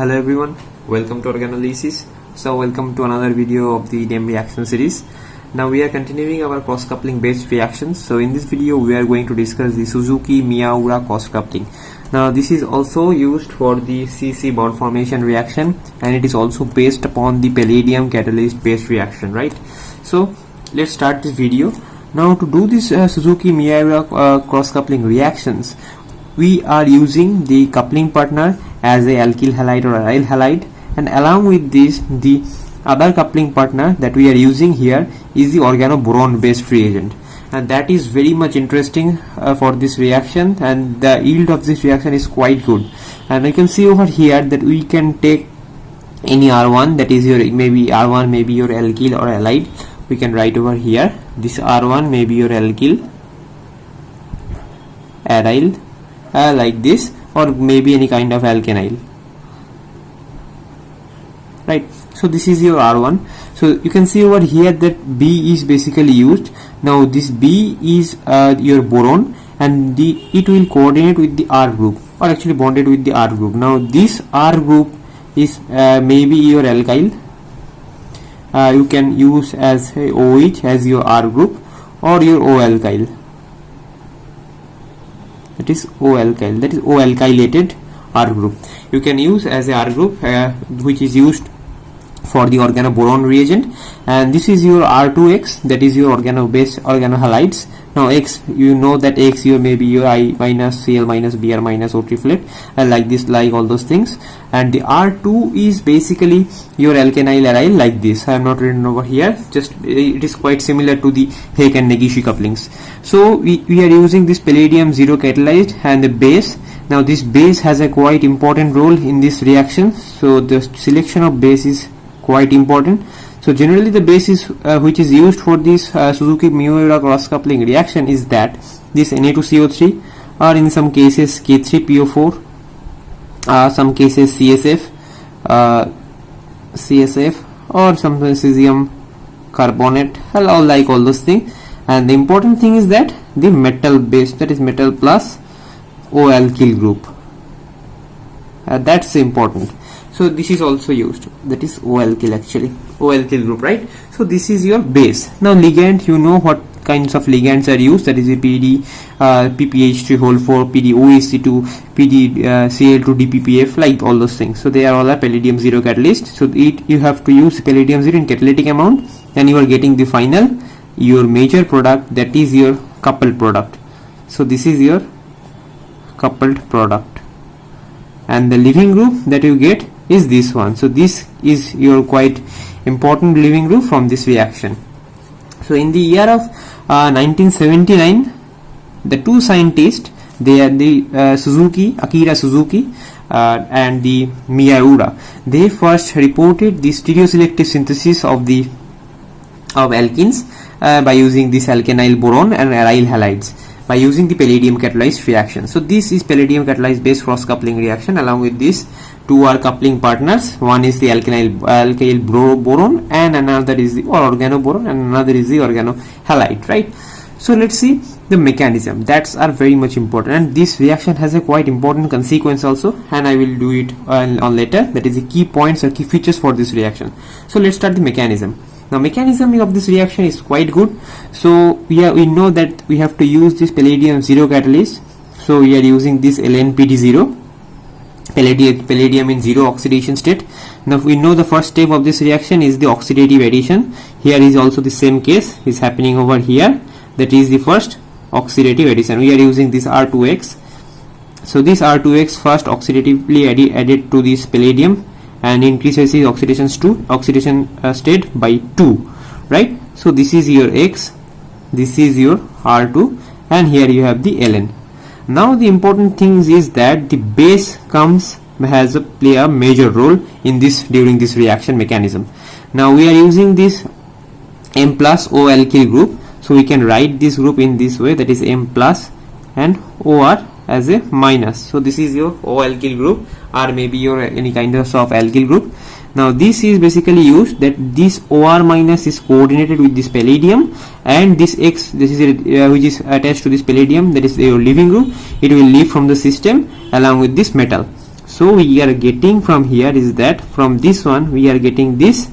Hello everyone, welcome to Organolysis. So welcome to another video of the DEM reaction series. Now we are continuing our cross coupling based reactions. So in this video we are going to discuss the Suzuki-Miyaura cross coupling. Now this is also used for the CC bond formation reaction, and it is also based upon the palladium catalyst based reaction, right? So let's start this video. Now to do this Suzuki-Miyaura cross coupling reactions, we are using the coupling partner as a alkyl halide or aryl halide, and along with this the other coupling partner that we are using here is the organoboron based reagent, and that is very much interesting for this reaction, and the yield of this reaction is quite good. And you can see over here that we can take any R1, that is your maybe R1 maybe your alkyl or halide. We can write over here this R1 maybe your alkyl, aryl, like this, or maybe any kind of alkenyl, right? So this is your R1. So you can see over here that B is basically used. Now this B is your boron, and it will coordinate with the R group, or actually bonded with the R group. Now this R group is maybe your alkyl. You can use as OH as your R group, or your O alkyl. That is O alkyl, that is O alkylated R group. You can use as a R group which is used for the organoboron reagent. And this is your R2X, that is your organo-based organohalides. Now X, you know that X your maybe your I minus Cl minus Br minus O triplet, like this, like all those things. And the R2 is basically your alkenyl aryl, like this. I am not written over here, just it is quite similar to the Heck and Negishi couplings. So we are using this palladium 0 catalyzed and the base. Now this base has a quite important role in this reaction, so the selection of base is quite important. So generally the base is which is used for this Suzuki-Miyaura cross coupling reaction is that this Na2CO3, or in some cases K3PO4, some cases CSF, or some cesium carbonate, like all those things. And the important thing is that the metal base, that is metal plus O alkyl group, that's important. So this is also used, that is O alkyl, actually O alkyl group, right? So this is your base. Now ligand, you know what kinds of ligands are used, that is a PD, PPH3 whole 4, PD OEC2, PD Cl2 DPPF, like all those things. So they are all a palladium 0 catalyst. So you have to use palladium 0 in catalytic amount, and you are getting the final your major product, that is your coupled product. So this is your coupled product, and the leaving group that you get is this one. So this is your quite important leaving group from this reaction. So in the year of 1979, the two scientists, they are the Akira Suzuki and the Miyaura, they first reported the stereoselective synthesis of alkenes by using this alkenyl boron and aryl halides by using the palladium catalyzed reaction. So this is palladium catalyzed based cross coupling reaction. Along with this, two are coupling partners. One is the alkyl boron, and another is the organoboron, and another is the organohalide, right? So let's see the mechanism. That's are very much important, and this reaction has a quite important consequence also, and I will do it on later. That is the key points or key features for this reaction. So let's start the mechanism. Now mechanism of this reaction is quite good. So we know that we have to use this palladium 0 catalyst. So we are using this LNPD0, palladium in 0 oxidation state. Now we know the first step of this reaction is the oxidative addition. Here is also the same case is happening over here, that is the first oxidative addition. We are using this R2X. So this R2X first oxidatively added to this palladium and increases its oxidation state by 2, right? So this is your X, this is your R2, and here you have the Ln. Now the important thing is that the base play a major role in this during this reaction mechanism. Now we are using this M plus O alkyl group, so we can write this group in this way, that is M plus and OR as a minus. So this is your O alkyl group, or maybe your any kind of alkyl group. Now this is basically used that this OR minus is coordinated with this palladium, and this X, this is which is attached to this palladium, that is your leaving group. It will leave from the system along with this metal. So we are getting from here is that from this one we are getting this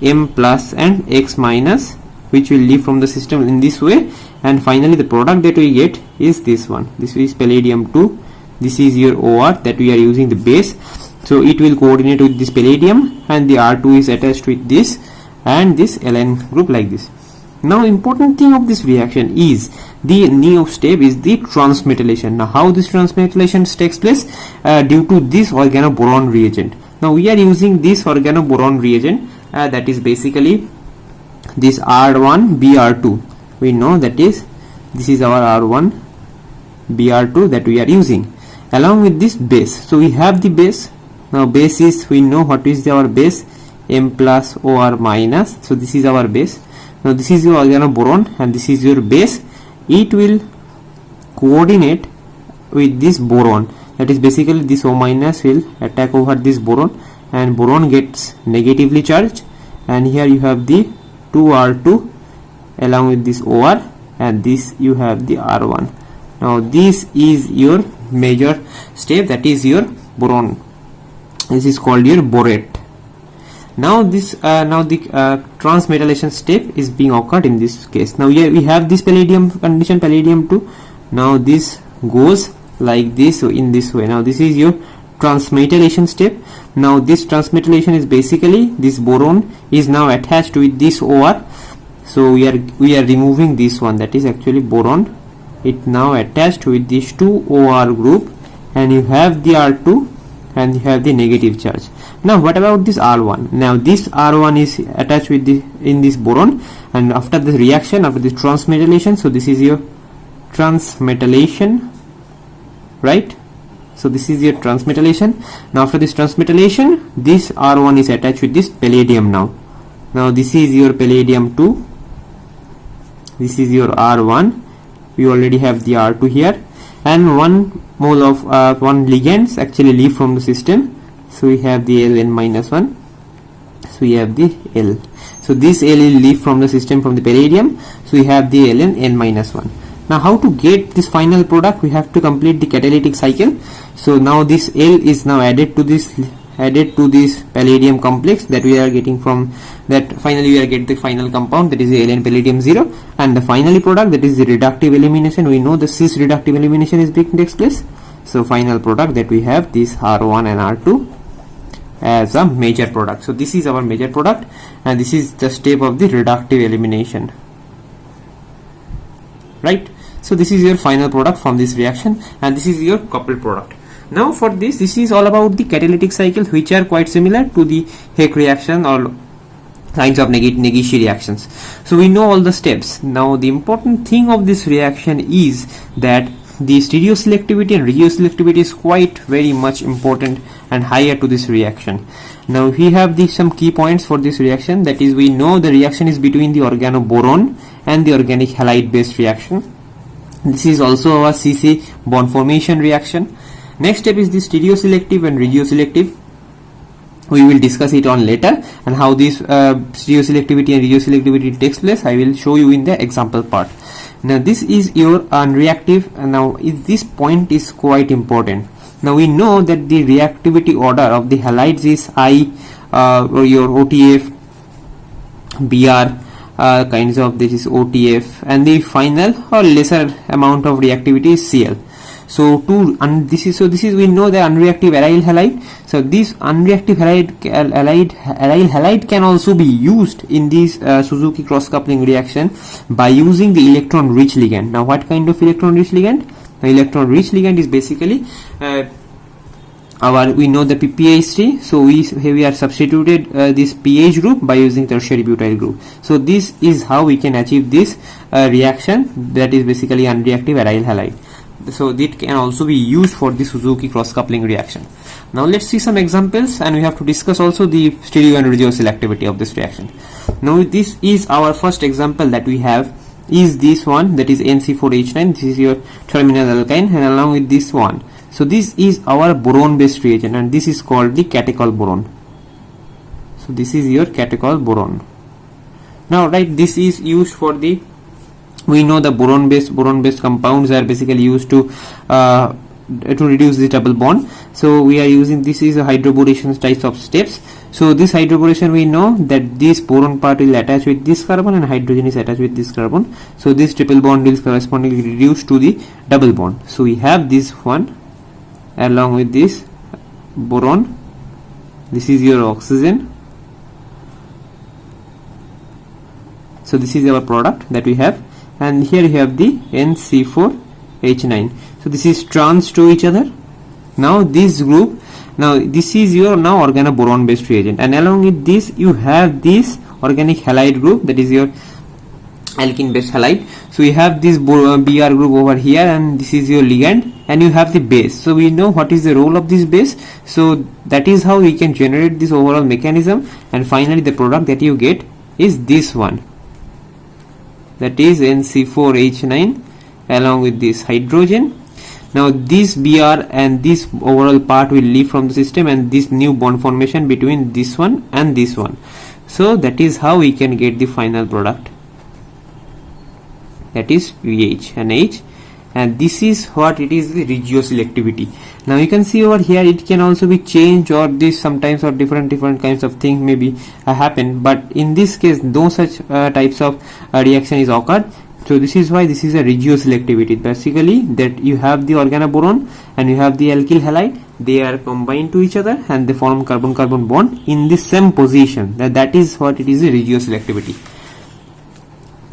m plus and x minus, which will leave from the system in this way, and finally the product that we get is this one. This is palladium 2. This is your OR that we are using the base, so it will coordinate with this palladium, and the R2 is attached with this and this Ln group like this. Now important thing of this reaction is the new step is the transmetallation. Now how this transmetallation takes place? Due to this organoboron reagent. Now we are using this organoboron reagent, that is basically this R1 Br2. We know that is this is our R1 Br2 that we are using along with this base. So we have the base. Now base is, we know what is our base, m plus OR minus. So this is our base. Now this is your organoboron and this is your base. It will coordinate with this boron, that is basically this O minus will attack over this boron and boron gets negatively charged, and here you have the 2R2 along with this OR, and this you have the R1. Now this is your major step, that is your boron. This is called your borate. Now this the transmetallation step is being occurred in this case. Now here we have this palladium condition, palladium 2. Now this goes like this, so in this way. Now this is your transmetallation step. Now this transmetallation is basically this boron is now attached with this OR. So we are removing this one, that is actually boron. It now attached with this 2 OR group, and you have the R2 and you have the negative charge. Now what about this R1? Now this R1 is attached with the in this boron, and after the reaction, after this transmetallation, so this is your transmetallation, right? So this is your transmetallation. Now after this transmetallation, this R1 is attached with this palladium now. Now this is your palladium 2. This is your R1. We already have the R2 here, and 1 mole of one ligands actually leave from the system. So we have the Ln minus 1. So we have the L. So this L will leave from the system from the palladium. So we have the Ln n minus 1. Now how to get this final product? We have to complete the catalytic cycle. So now this L is now added to this palladium complex that we are getting from that. Finally we are get the final compound, that is the Ln palladium 0, and the final product, that is the reductive elimination. We know the cis reductive elimination is being takes place. So final product that we have this R1 and R2 as a major product. So this is our major product, and this is the step of the reductive elimination, right? So this is your final product from this reaction, and this is your coupled product. Now for this is all about the catalytic cycles, which are quite similar to the Heck reaction or kinds of Negishi reactions. So we know all the steps. Now the important thing of this reaction is that the stereoselectivity and regioselectivity is quite very much important and higher to this reaction. Now we have some key points for this reaction, that is we know the reaction is between the organoboron and the organic halide based reaction. This is also a CC bond formation reaction. Next step is the stereoselective and regioselective. We will discuss it on later, and how this stereoselectivity and regioselectivity takes place I will show you in the example part. Now this is your unreactive, and now this point is quite important. Now we know that the reactivity order of the halides is I, or your OTF, BR, kinds of this is OTF, and the final or lesser amount of reactivity is Cl. So this is we know the unreactive aryl halide. So this unreactive aryl halide can also be used in this Suzuki cross coupling reaction by using the electron rich ligand. Now what kind of electron rich ligand? The electron rich ligand is basically we know the PPH3, so we are substituted this pH group by using tertiary butyl group. So this is how we can achieve this reaction, that is basically unreactive aryl halide. So that can also be used for the Suzuki cross coupling reaction. Now let's see some examples, and we have to discuss also the stereo and regioselectivity of this reaction. Now this is our first example that we have is this one, that is NC4H9. This is your terminal alkyne, and along with this one, so this is our boron based reagent, and this is called the catechol boron. So this is your catechol boron. Now right, this is used for the, we know the boron based compounds are basically used to to reduce the double bond. So we are using, this is a hydroboration types of steps. So this hydroboration, we know that this boron part will attach with this carbon and hydrogen is attached with this carbon. So this triple bond will correspondingly reduce to the double bond. So we have this one along with this boron. This is your oxygen. So this is our product that we have, and here you have the NC4H9. So this is trans to each other. Now this group, now this is your now organoboron based reagent, and along with this you have this organic halide group, that is your alkene based halide. So you have this Br group over here, and this is your ligand, and you have the base. So we know what is the role of this base. So that is how we can generate this overall mechanism, and finally the product that you get is this one, that is NC4H9 along with this hydrogen. Now this Br and this overall part will leave from the system, and this new bond formation between this one and this one. So that is how we can get the final product, that is VH and H, and this is what it is, the regioselectivity. Now you can see over here it can also be changed, or this sometimes, or different kinds of things maybe happen, but in this case no such types of reaction is occurred. So this is why this is a regioselectivity, basically that you have the organoboron and you have the alkyl halide, they are combined to each other and they form carbon-carbon bond in the same position. That is what it is, a regioselectivity,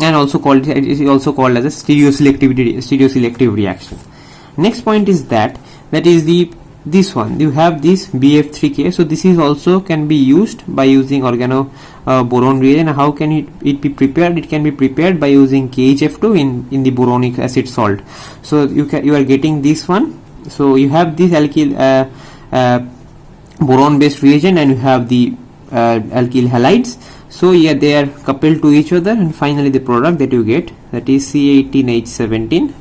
and also called, it is also called as a stereoselective reaction. Next point is that is this one, you have this BF3K. So this is also can be used by using organoboron reagent. How can it be prepared? It can be prepared by using KHF2 in the boronic acid salt. So you are getting this one. So you have this alkyl boron based reagent, and you have the alkyl halides. So yeah, they are coupled to each other, and finally the product that you get, that is C18H17,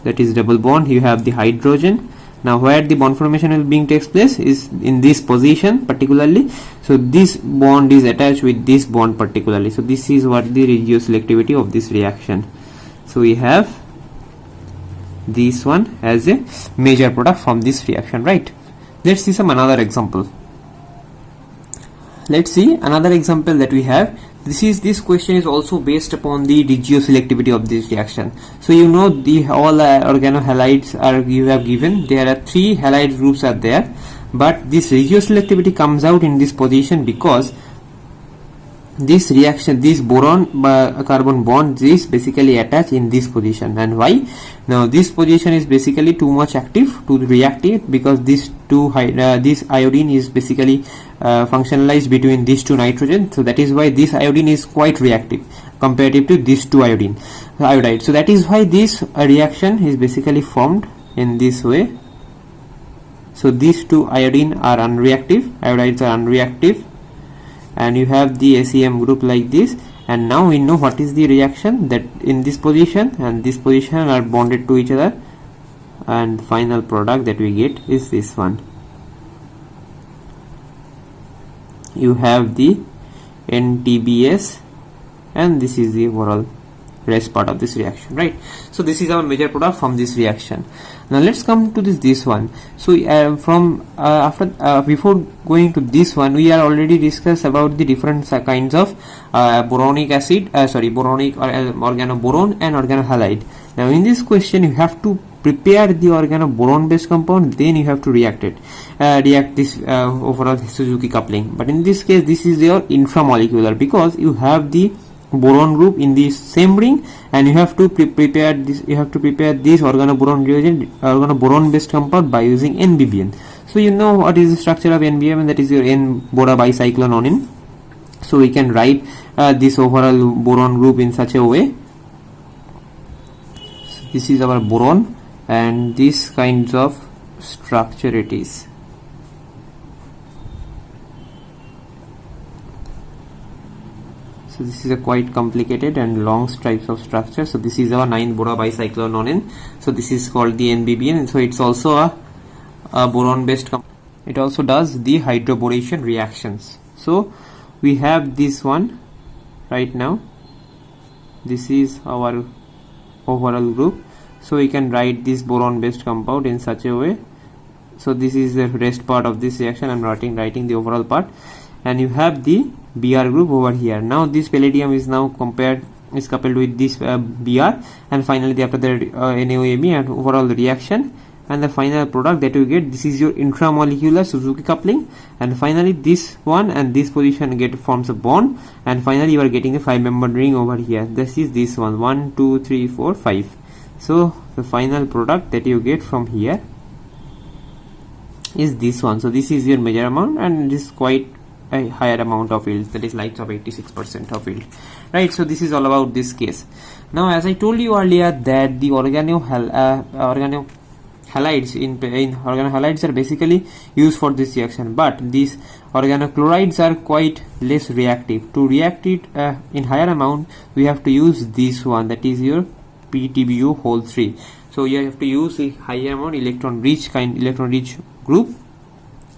that is double bond. You have the hydrogen. Now where the bond formation will being takes place is in this position particularly. So this bond is attached with this bond particularly. So this is what the regioselectivity of this reaction. So we have this one as a major product from this reaction, right? Let's see some another example. Let's see another example that we have. This question is also based upon the regioselectivity of this reaction. So you know the all organohalides are you have given, there are 3 halide groups are there, but this regioselectivity comes out in this position because this reaction, this boron carbon bond is basically attached in this position. And why? Now this position is basically too much active to react it, because this iodine is basically functionalized between these 2 nitrogen. So that is why this iodine is quite reactive comparative to these 2 iodide. So that is why this reaction is basically formed in this way. So these 2 iodine are unreactive, iodides are unreactive, and you have the ACM group like this. And now we know what is the reaction, that in this position and this position are bonded to each other, and final product that we get is this one. You have the NTBS, and this is the overall rest part of this reaction, right? So this is our major product from this reaction. Now let's come to this one. So before going to this one, we are already discussed about the different kinds of boronic organoboron and organohalide. Now in this question you have to prepare the organoboron based compound, then you have to react this overall Suzuki coupling. But in this case this is your intramolecular, because you have the boron group in the same ring, and you have to prepare this organoboron reagent, organoboron based compound by using NBBN. So you know what is the structure of NBBN, that is your N-Bora bicyclononin. So we can write this overall boron group in such a way. So this is our boron, and this kinds of structure it is. So this is a quite complicated and long types of structure. So this is our 9-Bora bicyclononin. So this is called the NBBN. So it's also a boron based compound. It also does the hydroboration reactions. So we have this one right now. This is our overall group. So we can write this boron based compound in such a way. So this is the rest part of this reaction. I'm writing the overall part, and you have the Br group over here. Now this palladium is now coupled with this Br, and finally after the NaOMe and overall reaction, and the final product that you get, this is your intramolecular Suzuki coupling, and finally this one and this position forms a bond, and finally you are getting a 5-membered ring over here. This is this one, 1 2 3 4 5. So the final product that you get from here is this one. So this is your major amount, and this is quite a higher amount of yield, that is like of 86% of yield, right? So this is all about this case. Now as I told you earlier that the organohalides organohalides are basically used for this reaction, but these organochlorides are quite less reactive. To react it in higher amount, we have to use this one, that is your PTBO whole 3. So you have to use a higher amount electron rich group,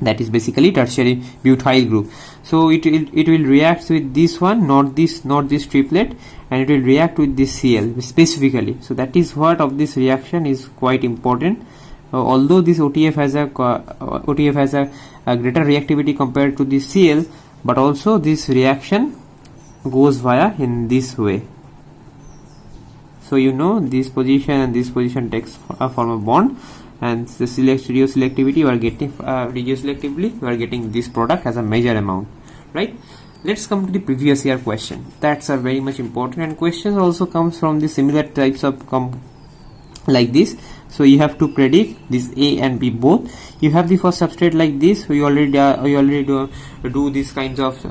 that is basically tertiary butyl group. So it will react with this one, not this triplet, and it will react with this Cl specifically. So that is what of this reaction is quite important. Although this OTF has a greater reactivity compared to the Cl, but also this reaction goes via in this way. So you know this position and this position takes form a bond, and the stereo selectivity you are getting radioselectively you are getting this product as a major amount, right? Let's come to the previous year question. That's are very much important, and questions also comes from the similar types of like this. So you have to predict this A and B both. You have the first substrate like this. We already do these kinds of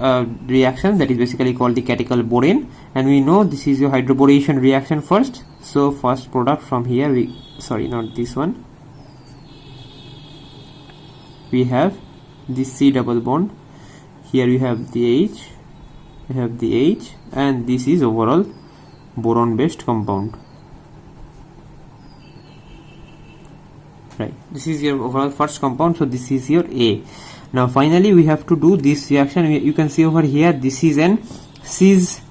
reaction, that is basically called the catechol borane, and we know this is your hydroboration reaction first. So first product from here, not this one, we have this C double bond. Here we have the H, and this is overall boron based compound, right? This is your overall first compound, so this is your A. Now finally we have to do this reaction. You can see over here, this is an cis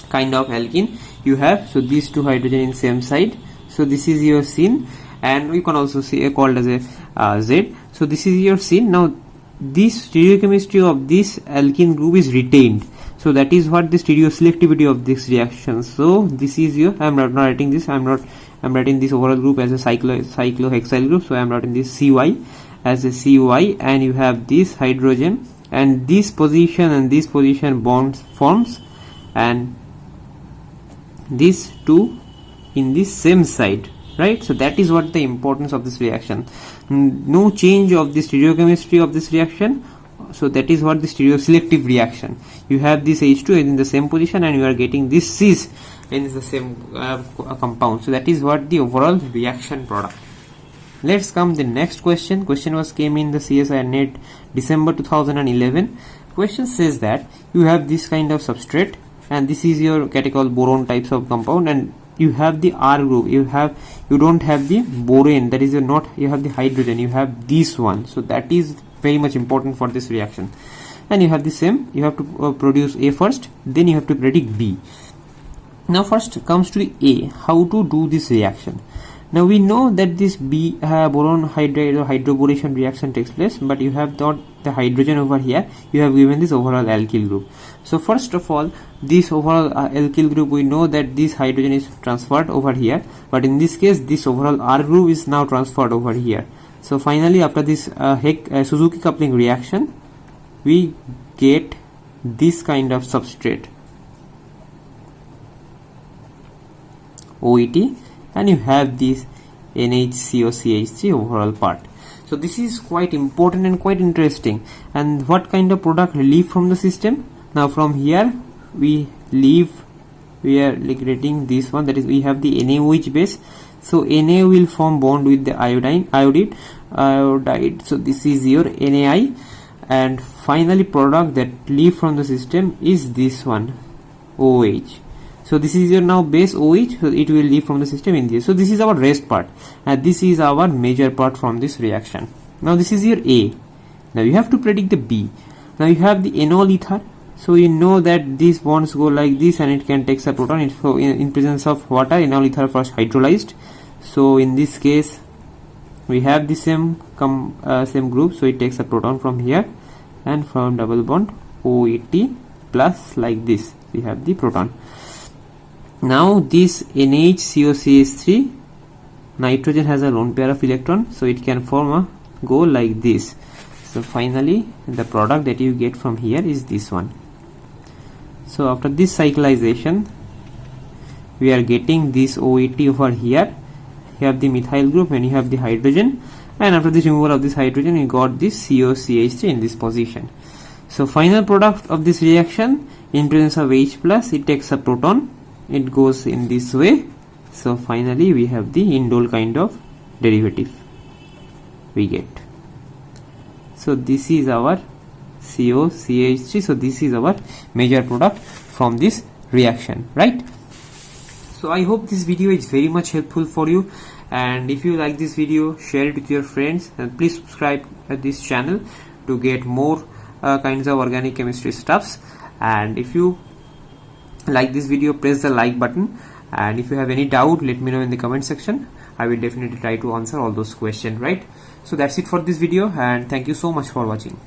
kind of alkene you have. So these two hydrogen in same side, so this is your syn, and we can also see called as a Z. So this is your syn. Now this stereochemistry of this alkene group is retained, so that is what the stereoselectivity of this reaction. So this is your, I am not writing this, I'm writing this overall group as a cyclohexyl group. So I am writing this Cy as a Cy, and you have this hydrogen, and this position and this position bonds forms, and these two in the same side, right? So that is what the importance of this reaction. No change of the stereochemistry of this reaction. So that is what the stereoselective reaction. You have this H2 in the same position, and you are getting this cis in the same compound. So that is what the overall reaction product. Let's come the next question. Question came in the CSIR NET December 2011. Question says that you have this kind of substrate, and this is your catechol boron types of compound, and you have the R group. You don't have the borane, that is you have the hydrogen, you have this one. So that is very much important for this reaction. And you have the same, you have to produce A first, then you have to predict B. Now first comes to the A, how to do this reaction. Now we know that this B boron hydroboration reaction takes place, but you have not the hydrogen over here, you have given this overall alkyl group. So first of all, this overall alkyl group, we know that this hydrogen is transferred over here, but in this case this overall R group is now transferred over here. So finally after this Suzuki coupling reaction, we get this kind of substrate OET, and you have this NHCOCH3 overall part. So this is quite important and quite interesting. And what kind of product leave from the system? Now from here we are getting this one, that is we have the NaOH base. So Na will form bond with the iodide. So this is your NaI, and finally product that leave from the system is this one, OH. So this is your now base OH, so it will leave from the system in this. So this is our rest part, and this is our major part from this reaction. Now this is your A. Now you have to predict the B. Now you have the enol ether. So you know that these bonds go like this, and it can take a proton. So in presence of water, enol ether first hydrolyzed. So in this case we have the same group, so it takes a proton from here, and from double bond OET plus, like this we have the proton. Now this NHCOCH3, nitrogen has a lone pair of electron, so it can form a go like this. So finally the product that you get from here is this one. So after this cyclization we are getting this OET over here. You have the methyl group and you have the hydrogen, and after this removal of this hydrogen you got this COCH3 in this position. So final product of this reaction, in presence of H plus, it takes a proton, it goes in this way. So finally we have the indole kind of derivative we get. So this is our COCH3. So this is our major product from this reaction, right? So I hope this video is very much helpful for you, and if you like this video, share it with your friends, and please subscribe to this channel to get more kinds of organic chemistry stuffs. And if you like this video, press the like button, and if you have any doubt, let me know in the comment section. I will definitely try to answer all those questions, right? So that's it for this video, and thank you so much for watching.